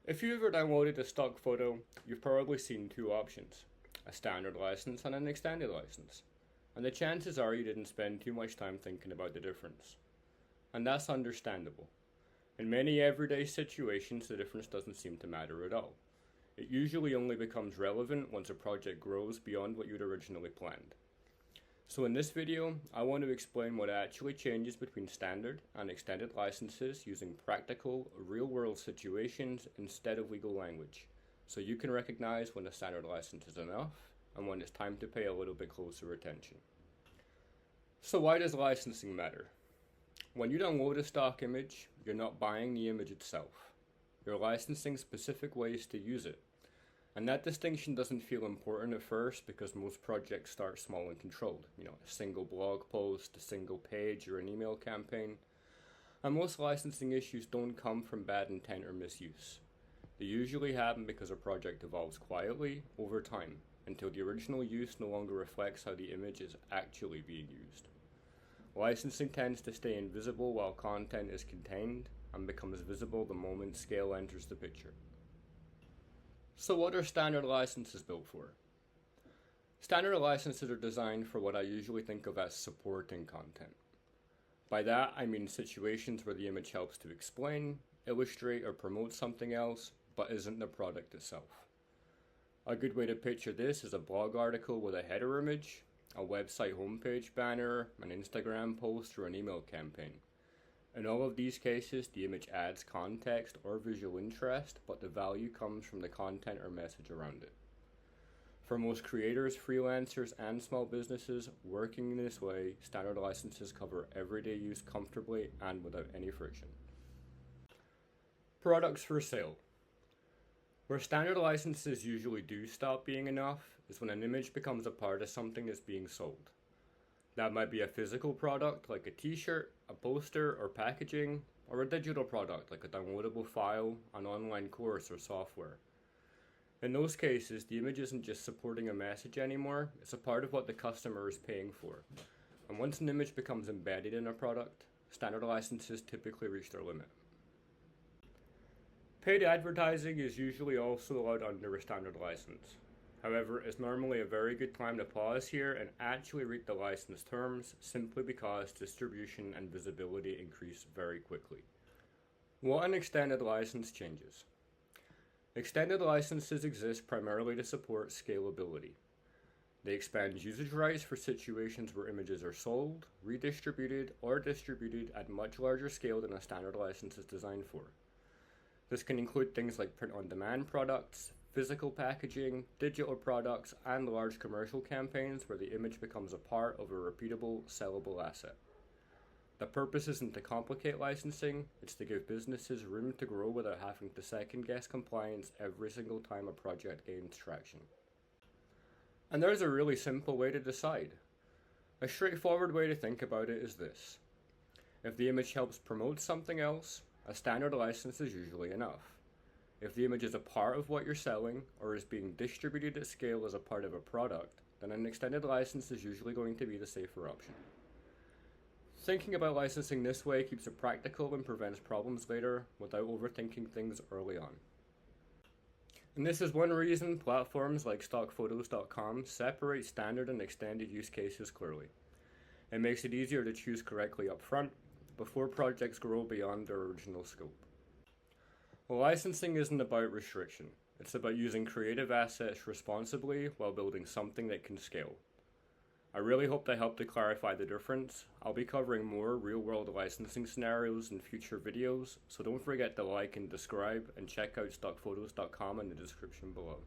If you've ever downloaded a stock photo, you've probably seen two options, a standard license and an extended license. And the chances are you didn't spend too much time thinking about the difference. And that's understandable. In many everyday situations, the difference doesn't seem to matter at all. It usually only becomes relevant once a project grows beyond what you'd originally planned. So in this video, I want to explain what actually changes between standard and extended licenses using practical, real-world situations instead of legal language, so you can recognize when a standard license is enough and when it's time to pay a little bit closer attention. So why does licensing matter? When you download a stock image, you're not buying the image itself. You're licensing specific ways to use it. And that distinction doesn't feel important at first because most projects start small and controlled. A single blog post, a single page, or an email campaign. And most licensing issues don't come from bad intent or misuse. They usually happen because a project evolves quietly over time until the original use no longer reflects how the image is actually being used. Licensing tends to stay invisible while content is contained and becomes visible the moment scale enters the picture. So what are standard licenses built for? Standard licenses are designed for what I usually think of as supporting content. By that, I mean situations where the image helps to explain, illustrate, or promote something else, but isn't the product itself. A good way to picture this is a blog article with a header image, a website homepage banner, an Instagram post, or an email campaign. In all of these cases, the image adds context or visual interest, but the value comes from the content or message around it. For most creators, freelancers, and small businesses working in this way, standard licenses cover everyday use comfortably and without any friction. Products for sale. Where standard licenses usually do stop being enough is when an image becomes a part of something that's being sold. That might be a physical product like a t-shirt, a poster, or packaging, or a digital product like a downloadable file, an online course, or software. In those cases, the image isn't just supporting a message anymore, it's a part of what the customer is paying for. And once an image becomes embedded in a product, standard licenses typically reach their limit. Paid advertising is usually also allowed under a standard license. However, it's normally a very good time to pause here and actually read the license terms simply because distribution and visibility increase very quickly. What an extended license changes. Extended licenses exist primarily to support scalability. They expand usage rights for situations where images are sold, redistributed, or distributed at much larger scale than a standard license is designed for. This can include things like print-on-demand products, physical packaging, digital products, and large commercial campaigns where the image becomes a part of a repeatable, sellable asset. The purpose isn't to complicate licensing, it's to give businesses room to grow without having to second-guess compliance every single time a project gains traction. And there's a really simple way to decide. A straightforward way to think about it is this. If the image helps promote something else, a standard license is usually enough. If the image is a part of what you're selling or is being distributed at scale as a part of a product, then an extended license is usually going to be the safer option. Thinking about licensing this way keeps it practical and prevents problems later without overthinking things early on. And this is one reason platforms like Stockphotos-com separate standard and extended use cases clearly. It makes it easier to choose correctly up front before projects grow beyond their original scope. Licensing isn't about restriction. It's about using creative assets responsibly while building something that can scale. I really hope that helped to clarify the difference. I'll be covering more real-world licensing scenarios in future videos, so don't forget to like and subscribe and check out Stockphotos.com in the description below.